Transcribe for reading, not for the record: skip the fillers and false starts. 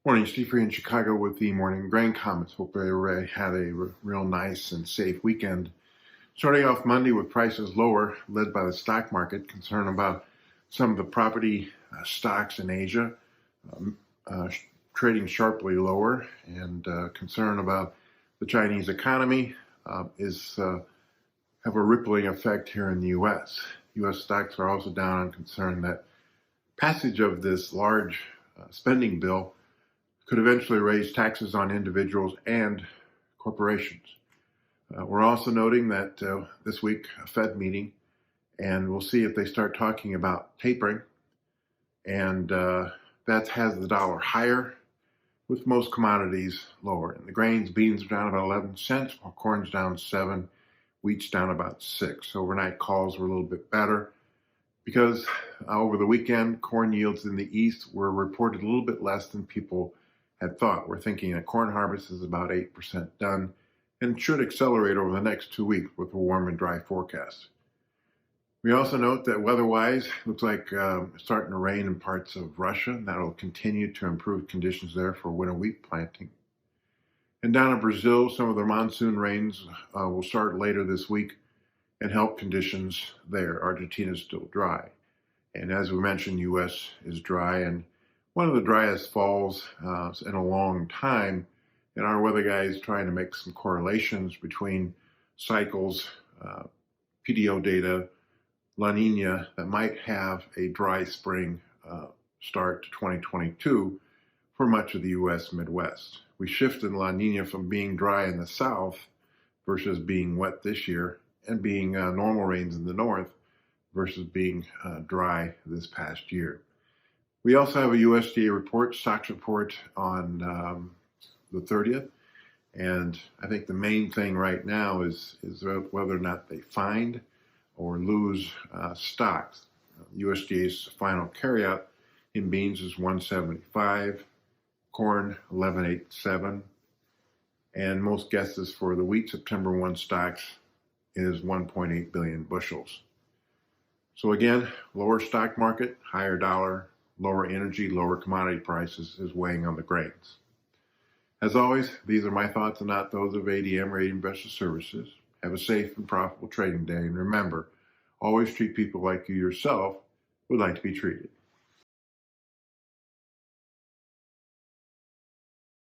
Morning, Steve Free in Chicago with the morning grain comments. Hope everybody had a real nice and safe weekend. Starting off Monday with prices lower, led by the stock market, concern about some of the property stocks in Asia trading sharply lower, and concern about the Chinese economy have a rippling effect here in the U.S. U.S. stocks are also down on concern that passage of this large spending bill could eventually raise taxes on individuals and corporations. We're also noting that this week, a Fed meeting, and we'll see if they start talking about tapering, and that has the dollar higher, with most commodities lower. And the grains, beans are down about 11 cents, while corn's down 7, wheat's down about 6. Overnight calls were a little bit better because over the weekend, corn yields in the east were reported a little bit less than people had thought. We're thinking that corn harvest is about 8% done and should accelerate over the next 2 weeks with a warm and dry forecast. We also note that weather-wise, looks like it's starting to rain in parts of Russia, and that'll continue to improve conditions there for winter wheat planting. And down in Brazil, some of the monsoon rains will start later this week and help conditions there. Argentina is still dry. And as we mentioned, U.S. is dry, and one of the driest falls in a long time. And our weather guy is trying to make some correlations between cycles, PDO data, La Nina, that might have a dry spring start to 2022 for much of the U.S. Midwest. We shifted La Nina from being dry in the south versus being wet this year, and being normal rains in the north versus being dry this past year. We also have a USDA report, stocks report on the 30th, and I think the main thing right now is whether or not they find or lose stocks. USDA's final carryout in beans is 175, corn 1187, and most guesses for the wheat September 1 stocks is 1.8 billion bushels. So again, lower stock market, higher dollar, lower energy, lower commodity prices is weighing on the grains. As always, these are my thoughts and not those of ADM or ADM Investor Services. Have a safe and profitable trading day, and remember, always treat people like you yourself would like to be treated.